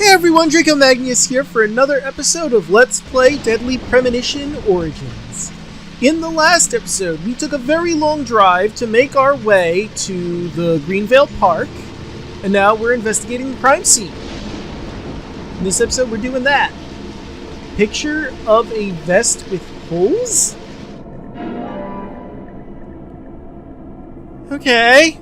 Hey everyone, Draco Magnius here for another episode of Let's Play Deadly Premonition Origins. In the last episode, we took a very long drive to make our way to the Greenvale Park, and now we're investigating the crime scene. In this episode, we're doing that. Picture of a vest with holes? Okay.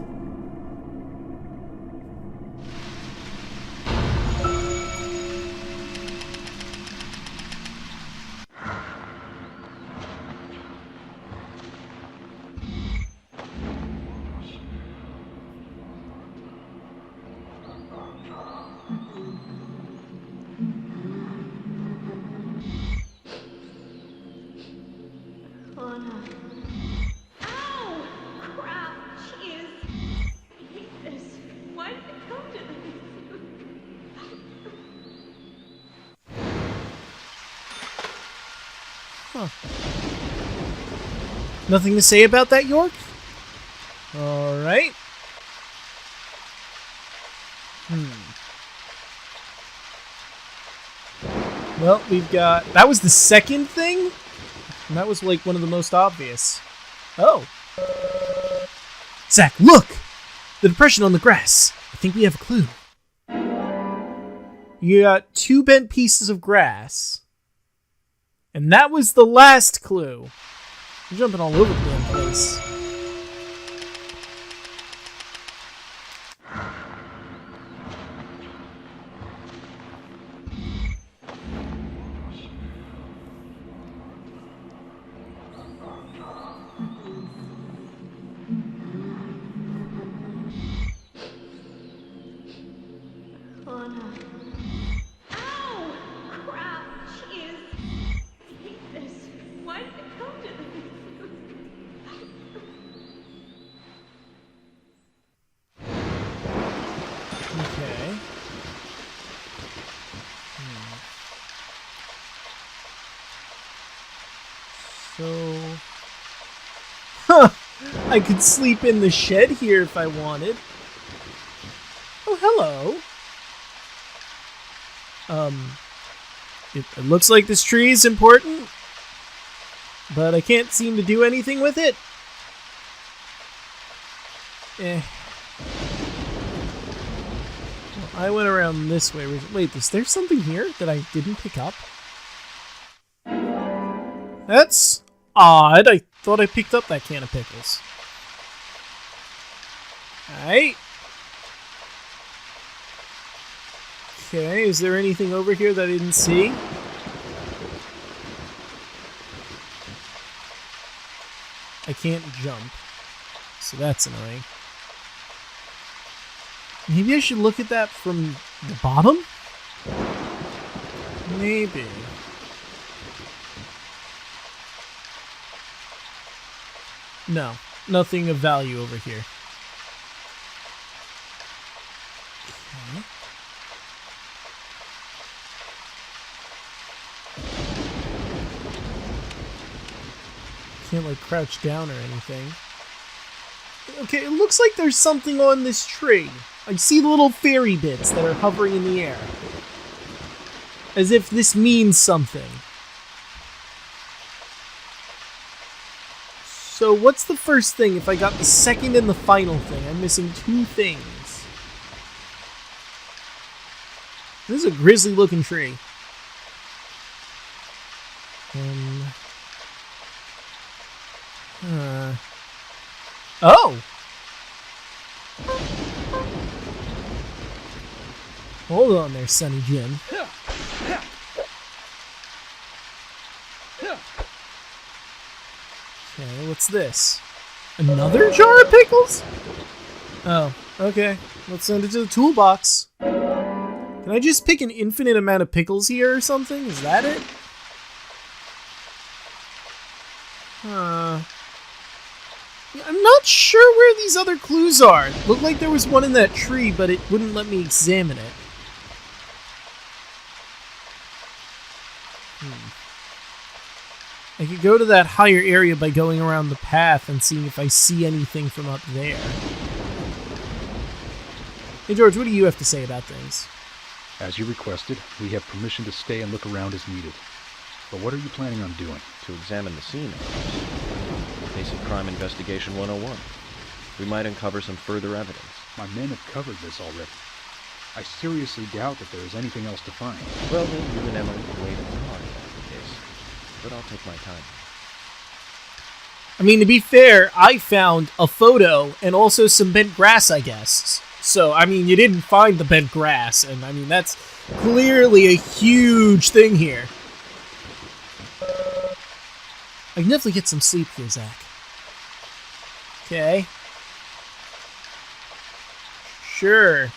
Nothing to say about that, York? Alright. Well, we've got... That was the second thing? And that was, like, one of the most obvious. Oh. Zach, look! The depression on the grass. I think we have a clue. You got 2 bent pieces of grass. And that was the last clue. I'm jumping all over the damn place. I could sleep in the shed here if I wanted. Oh, hello. It looks like this tree is important, but I can't seem to do anything with it. Well, I went around this way. Wait, is there something here that I didn't pick up? That's odd. I thought I picked up that can of pickles. Alright. Okay, is there anything over here that I didn't see? I can't jump, so that's annoying. Maybe I should look at that from the bottom? Maybe. No, nothing of value over here. Okay. Can't, like, crouch down or anything. Okay, it looks like there's something on this tree. I see the little fairy bits that are hovering in the air. As if this means something. So what's the first thing if I got the second and the final thing? I'm missing 2 things. This is a grisly looking tree. Oh! Hold on there, Sonny Jim. Okay, what's this? Another jar of pickles? Oh, okay. Let's send it to the toolbox. Can I just pick an infinite amount of pickles here or something? Is that it? I'm not sure where these other clues are. Looked like there was one in that tree, but it wouldn't let me examine it. I could go to that higher area by going around the path and seeing if I see anything from up there. Hey George, what do you have to say about things? As you requested, we have permission to stay and look around as needed. But what are you planning on doing? To examine the scene, of course. Basic Crime Investigation 101. We might uncover some further evidence. My men have covered this already. I seriously doubt that there is anything else to find. Well, then you and Emily can wait in the car if that's the case. But I'll take my time. I mean, to be fair, I found a photo and also some bent grass, I guess. So, I mean, you didn't find the bent grass, and I mean, that's clearly a huge thing here. I can definitely get some sleep here, Zach. Okay. Sure.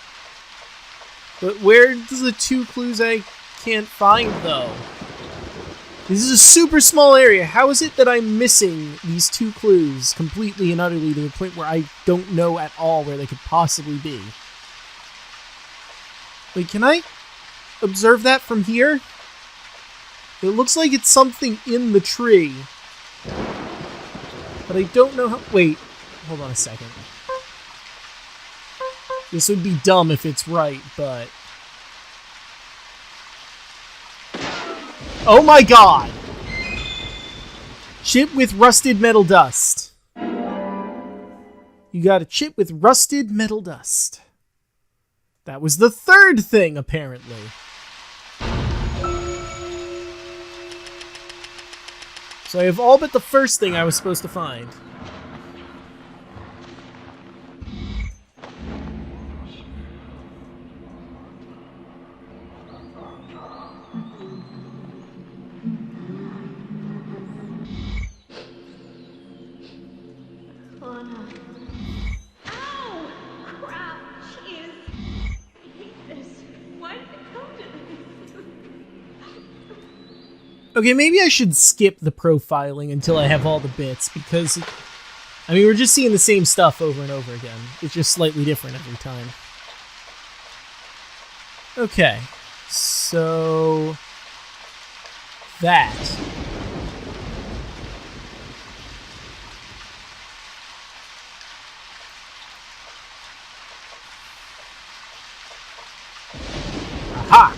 But where's the 2 clues I can't find, though? This is a super small area. How is it that I'm missing these 2 clues completely and utterly to the point where I don't know at all where they could possibly be? Wait, can I observe that from here? It looks like it's something in the tree. But I don't know how... Wait, hold on a second. This would be dumb if it's right, but... Oh my god! Chip with rusted metal dust. You got a chip with rusted metal dust. That was the 3rd thing, apparently. So I have all but the first thing I was supposed to find. Okay, maybe I should skip the profiling until I have all the bits, because, I mean, we're just seeing the same stuff over and over again. It's just slightly different every time. Okay, so... that. Aha!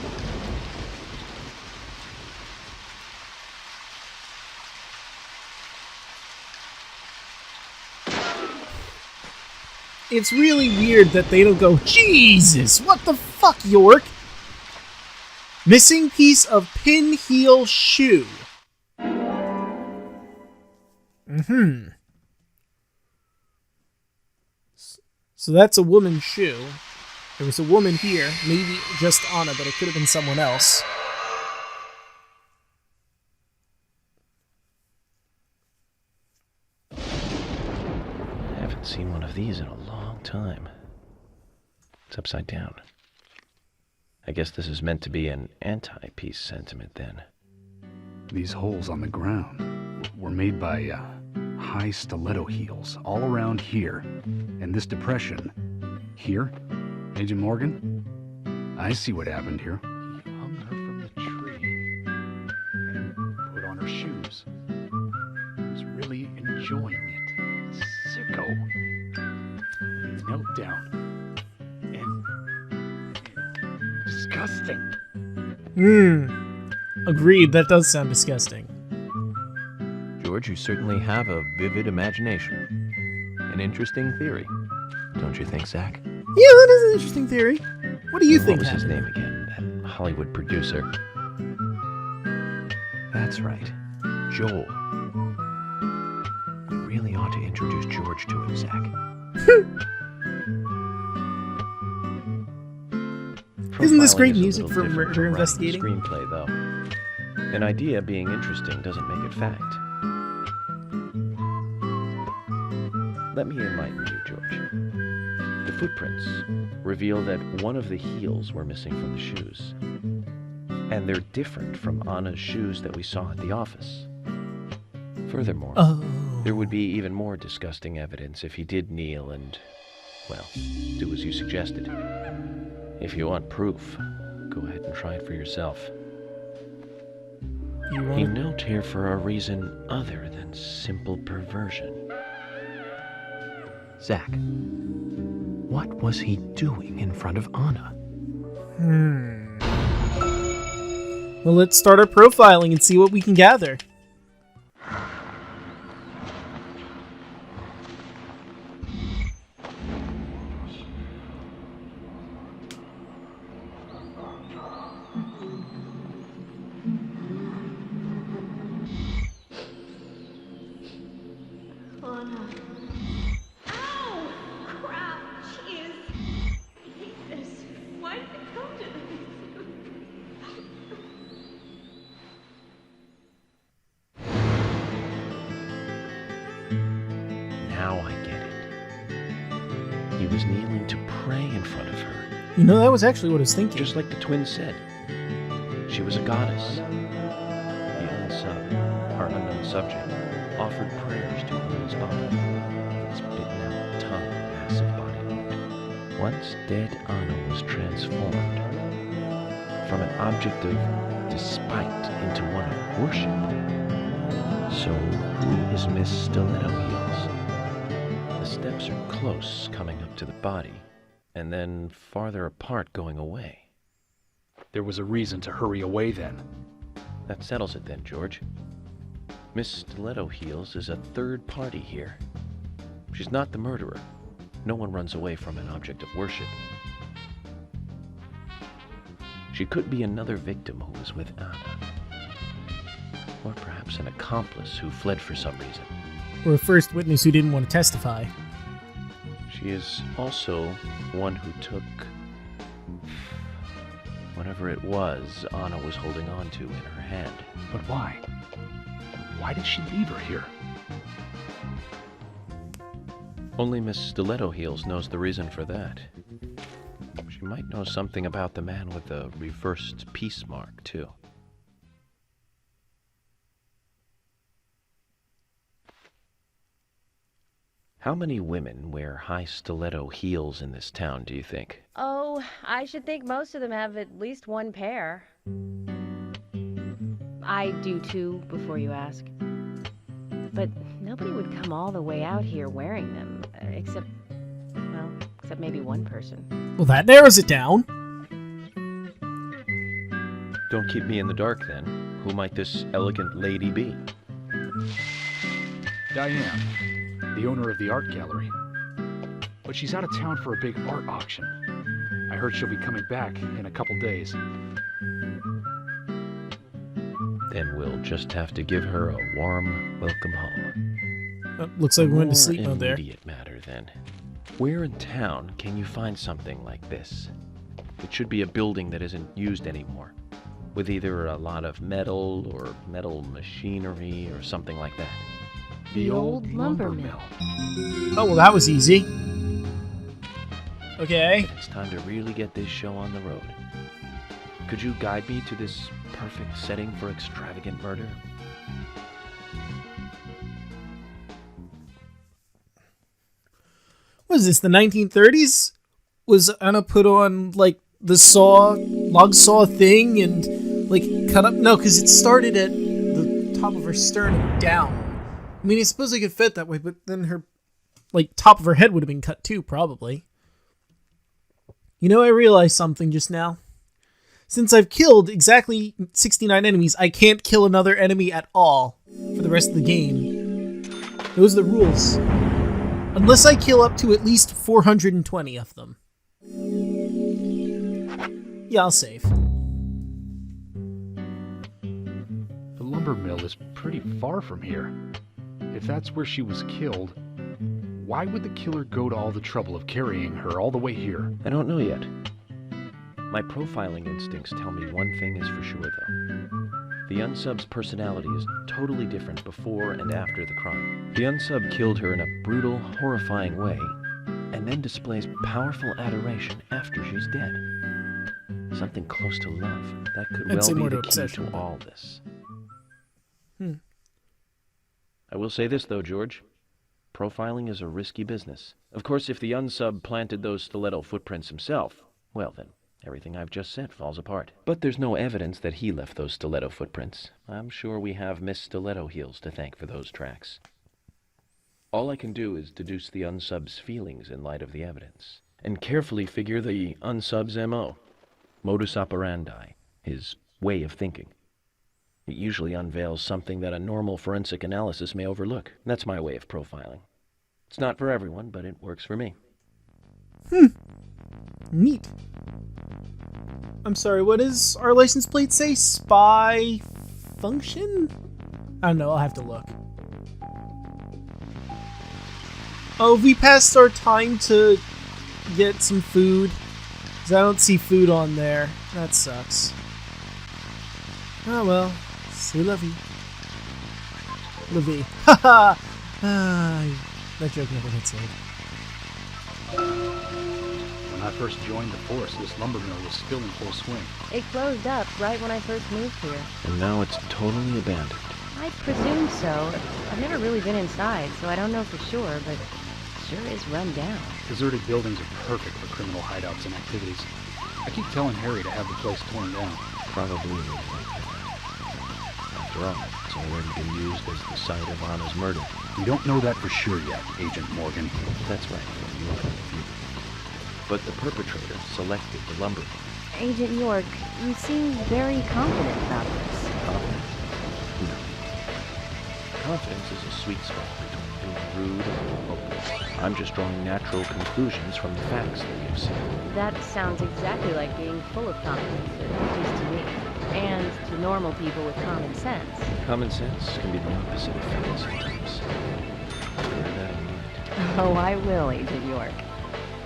It's really weird that they don't go, Jesus, what the fuck, York? Missing piece of pin heel shoe. So that's a woman's shoe. There was a woman here, maybe just Anna, but it could have been someone else. I haven't seen one of these in a long time. It's upside down. I guess this is meant to be an anti-peace sentiment then. These holes on the ground were made by high stiletto heels all around here. And this depression here, Agent Morgan, I see what happened here. He hung her from the tree and put on her shoes. He was really enjoying it. Sicko. He knelt down. And disgusting. Agreed, that does sound disgusting. George, you certainly have a vivid imagination. An interesting theory. Don't you think, Zach? Yeah, that is an interesting theory. What do you think What was his happened? name again? That Hollywood producer. That's right. Joel. We really ought to introduce George to him, Zach. Isn't this Profiling great is a music little for different murder from writing a investigating? Screenplay, though. An idea being interesting doesn't make it fact. Let me enlighten you, George. The footprints reveal that one of the heels were missing from the shoes. And they're different from Anna's shoes that we saw at the office. Furthermore, there would be even more disgusting evidence if he did kneel and, well, do as you suggested. If you want proof, go ahead and try it for yourself. He knelt here for a reason other than simple perversion. Zach, what was he doing in front of Anna? Well, let's start our profiling and see what we can gather. Anna. Ow! Crap! Jeez! I hate this. Why did it come to this? Now I get it. He was kneeling to pray in front of her. You know, that was actually what I was thinking. Just like the twins said. She was a goddess. The unsub, our unknown subject, offered prayers to Anna's body. Its bitten out tongue, massive body wound. Once dead Anna was transformed from an object of despite into one of worship. So who is Miss Stiletto Heels? The steps are close coming up to the body, and then farther apart going away. There was a reason to hurry away then. That settles it then, George. Miss Stiletto Heels is a third party here. She's not the murderer. No one runs away from an object of worship. She could be another victim who was with Anna. Or perhaps an accomplice who fled for some reason. Or a first witness who didn't want to testify. She is also one who took whatever it was Anna was holding on to in her hand. But why? Why did she leave her here? Only Miss Stiletto Heels knows the reason for that. She might know something about the man with the reversed peace mark, too. How many women wear high stiletto heels in this town, do you think? Oh, I should think most of them have at least one pair. I do too, before you ask. But nobody would come all the way out here wearing them, except maybe one person. Well, that narrows it down. Don't keep me in the dark, then. Who might this elegant lady be? Diane, the owner of the art gallery. But she's out of town for a big art auction. I heard she'll be coming back in a couple days. Then we'll just have to give her a warm welcome home. Looks like we went to More sleep mode there. immediate matter, then. Where in town can you find something like this? It should be a building that isn't used anymore, with either a lot of metal or metal machinery or something like that. The old lumber mill. Oh, well, that was easy. Okay. It's time to really get this show on the road. Could you guide me to this perfect setting for extravagant murder? What is this, the 1930s? Was Anna put on, like, the log saw thing and, like, cut up? No, because it started at the top of her sternum down. I mean, I suppose I could fit that way, but then her, like, top of her head would have been cut too, probably. You know, I realized something just now. Since I've killed exactly 69 enemies, I can't kill another enemy at all for the rest of the game. Those are the rules. Unless I kill up to at least 420 of them. Yeah, I'll save. The lumber mill is pretty far from here. If that's where she was killed, why would the killer go to all the trouble of carrying her all the way here? I don't know yet. My profiling instincts tell me one thing is for sure, though. The unsub's personality is totally different before and after the crime. The unsub killed her in a brutal, horrifying way, and then displays powerful adoration after she's dead. Something close to love. That could I'd say well more be to the key obsession. to all this. I will say this, though, George. Profiling is a risky business. Of course, if the unsub planted those stiletto footprints himself, well then, everything I've just said falls apart. But there's no evidence that he left those stiletto footprints. I'm sure we have Miss Stiletto Heels to thank for those tracks. All I can do is deduce the unsub's feelings in light of the evidence, and carefully figure the unsub's M.O., modus operandi, his way of thinking. It usually unveils something that a normal forensic analysis may overlook. That's my way of profiling. It's not for everyone, but it works for me. Neat. I'm sorry, what does our license plate say? Spy function? I don't know, I'll have to look. Oh, we passed our time to get some food. Because I don't see food on there. That sucks. Oh well. C'est la vie. La vie. Haha! That joke never gets old. When I first joined the force, this lumber mill was still in full swing. It closed up right when I first moved here. And now it's totally abandoned. I presume so. I've never really been inside, so I don't know for sure, but it sure is run down. Deserted buildings are perfect for criminal hideouts and activities. I keep telling Harry to have the place torn down. Probably. After all, it's already been used as the site of Anna's murder. We don't know that for sure yet, Agent Morgan. That's right. You are confused. But the perpetrator selected the lumber. Agent York, you seem very confident about this. Confidence? No. Confidence is a sweet spot between being rude and hopeless. I'm just drawing natural conclusions from the facts that we have seen. That sounds exactly like being full of confidence, at least to me. And to normal people with common sense. Common sense can be the opposite of fact sometimes. Bear that in mind. Oh, I will, Agent York.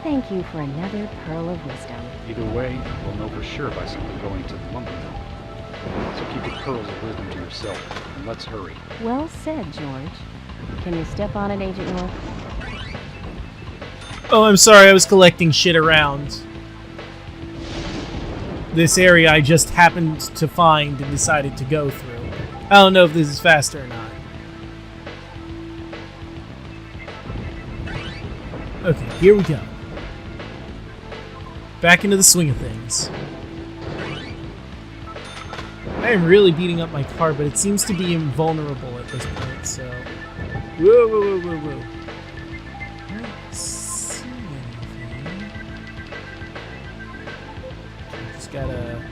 Thank you for another pearl of wisdom. Either way, we'll know for sure by someone going to the lumber mill. So keep your pearls of wisdom to yourself, and let's hurry. Well said, George. Can you step on it, Agent York? Oh, I'm sorry, I was collecting shit around this area I just happened to find and decided to go through. I don't know if this is faster or not. Okay, here we go. Back into the swing of things. I am really beating up my car, but it seems to be invulnerable at this point, so... Whoa, whoa, whoa, whoa, whoa. I don't see anything. Just gotta...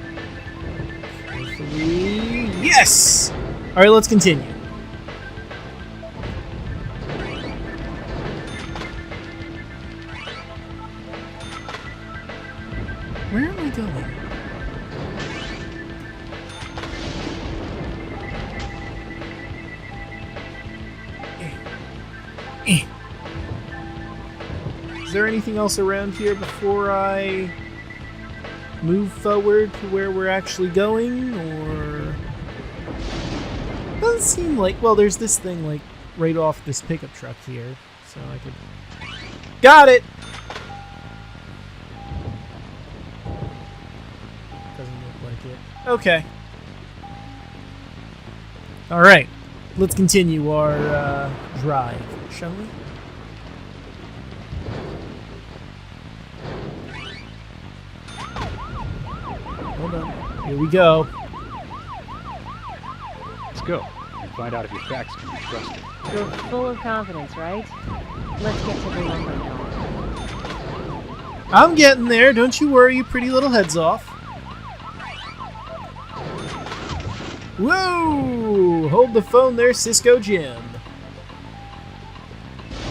carefully... Yes! Alright, let's continue. Where am I going? Is there anything else around here before I move forward to where we're actually going, or... Doesn't seem like... Well, there's this thing, like, right off this pickup truck here, so I could... Got it! Doesn't look like it. Okay. Alright. Let's continue our, drive, shall we? Hold on. Here we go. Let's go, and find out if your facts can be trusted. You're full of confidence, right? Let's get to the lumber mill. I'm getting there. Don't you worry, you pretty little heads off. Whoa! Hold the phone there, Cisco Jim.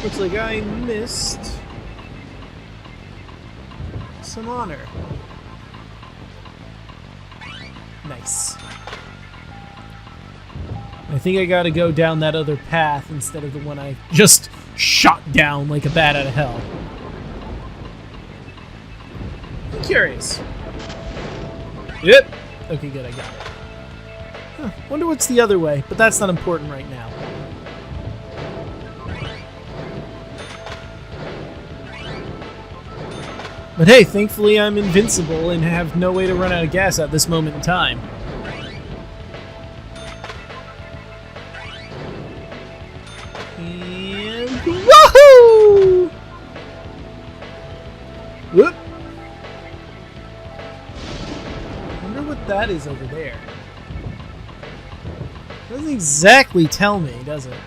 Looks like I missed some honor. Nice. I think I gotta go down that other path instead of the one I just shot down like a bat out of hell. I'm curious. Yep. Okay, good, I got it. Huh, wonder what's the other way, but that's not important right now. But hey, thankfully I'm invincible and have no way to run out of gas at this moment in time. And woohoo! Whoop! Wonder what that is over there. Doesn't exactly tell me, does it?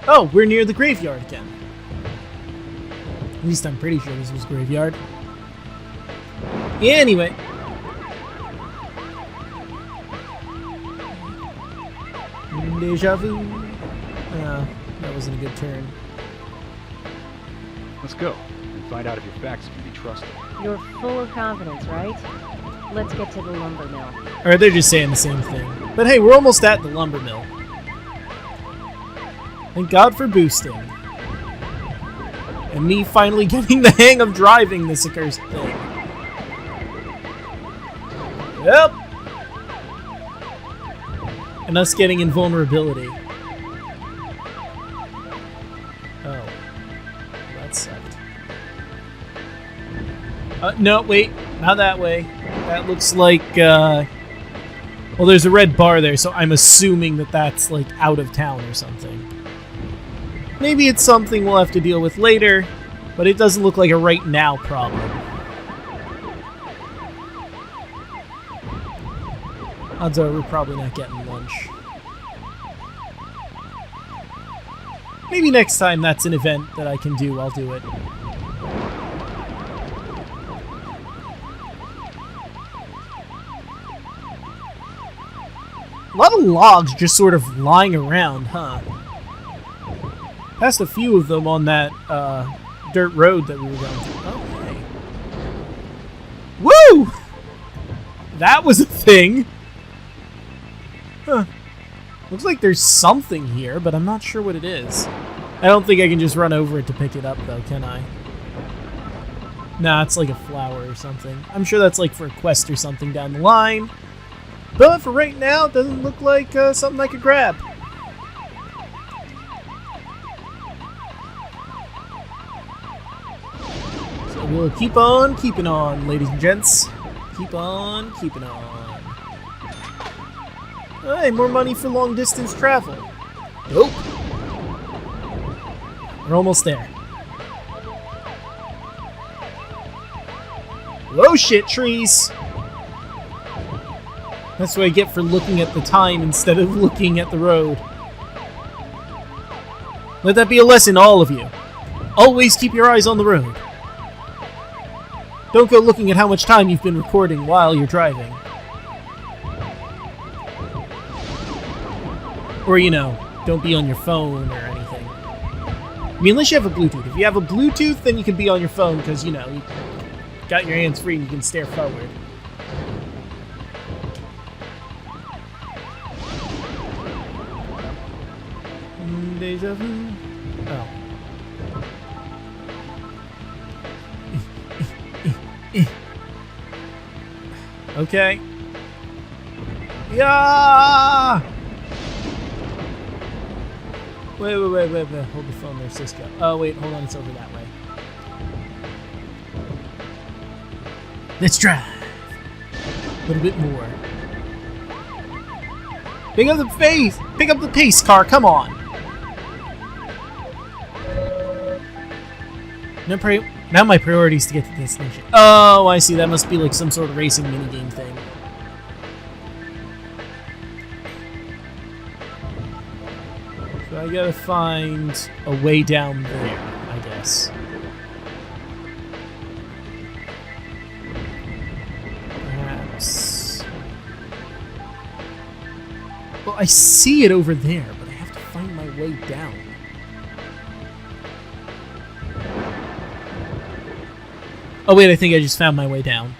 Oh, we're near the graveyard again. At least I'm pretty sure this was graveyard. Anyway, Deja vu. That wasn't a good turn. Let's go and find out if your facts can be trusted. You're full of confidence, right? Let's get to the lumber mill. Or they're just saying the same thing. But hey, we're almost at the lumber mill. Thank God for boosting. And me finally getting the hang of driving this accursed thing. Yep. And us getting invulnerability. Oh. That sucked. No, wait. Not that way. That looks like, well, there's a red bar there, so I'm assuming that that's, like, out of town or something. Maybe it's something we'll have to deal with later, but it doesn't look like a right now problem. Odds are we're probably not getting lunch. Maybe next time that's an event that I can do, I'll do it. A lot of logs just sort of lying around, huh? Passed a few of them on that dirt road that we were going through. Oh, hey. Woo! That was a thing! Huh. Looks like there's something here, but I'm not sure what it is. I don't think I can just run over it to pick it up, though, can I? Nah, it's like a flower or something. I'm sure that's like for a quest or something down the line. But for right now, it doesn't look like something I could grab. So we'll keep on keeping on, ladies and gents. Keep on keeping on. Hey, more money for long distance travel. Nope. We're almost there. Whoa, shit, trees! That's what I get for looking at the time instead of looking at the road. Let that be a lesson, all of you. Always keep your eyes on the road. Don't go looking at how much time you've been recording while you're driving. Or, you know, don't be on your phone or anything. I mean, unless you have a Bluetooth. If you have a Bluetooth, then you can be on your phone because, you know, you got your hands free and you can stare forward. Deja vu. Oh. Okay. Yeah! Wait. Hold the phone there, Cisco. Oh, wait, hold on, it's over that way. Let's drive. A little bit more. Pick up the pace! Pick up the pace, car, come on! Now my priority is to get to the destination. Oh, I see. That must be like some sort of racing minigame thing. So I gotta find a way down there, I guess. Perhaps. Well, I see it over there, but I have to find my way down. Oh wait, I think I just found my way down.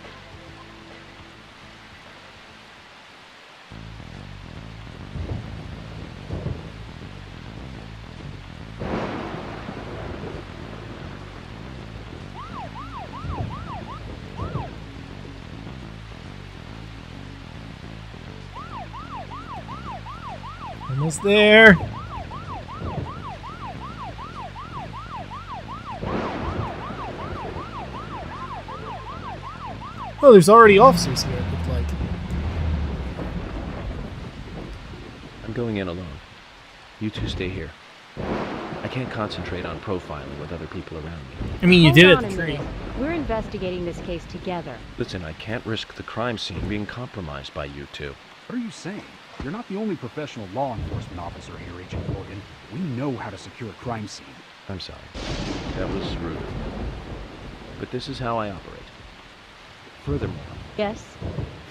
Almost there. Oh, there's already officers here, it looked like. I'm going in alone. You two stay here. I can't concentrate on profiling with other people around me. I mean, you did Hold it on the a tree. minute. We're investigating this case together. Listen, I can't risk the crime scene being compromised by you two. What are you saying? You're not the only professional law enforcement officer here, Agent Morgan. We know how to secure a crime scene. I'm sorry. That was rude. But this is how I operate. Furthermore, Yes?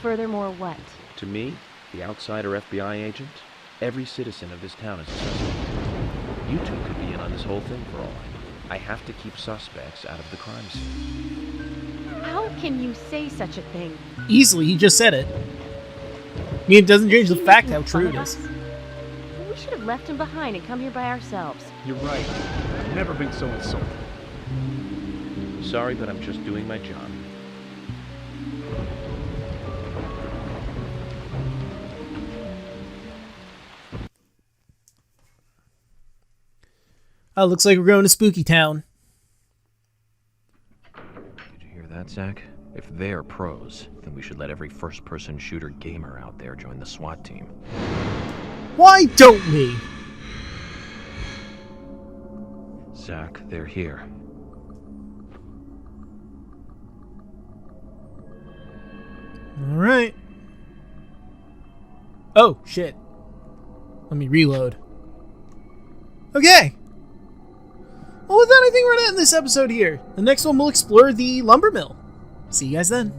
Furthermore, what? to me, the outsider FBI agent, Every citizen of this town is a suspect. You two could be in on this whole thing for all I know. I have to keep suspects out of the crime scene. How can you say such a thing? Easily, he just said it. I mean, it doesn't change the Is he fact making how true it fun of is. us? We should have left him behind and come here by ourselves. You're right. I've never been so insulted. Sorry, but I'm just doing my job. Oh, looks like we're going to Spooky Town. Did you hear that, Zach? If they're pros, then we should let every first-person shooter gamer out there join the SWAT team. Why don't we? Zach, they're here. Alright. Oh, shit. Let me reload. Okay. Well, with that, I think we're going to end this episode here. The next one, we'll explore the lumber mill. See you guys then.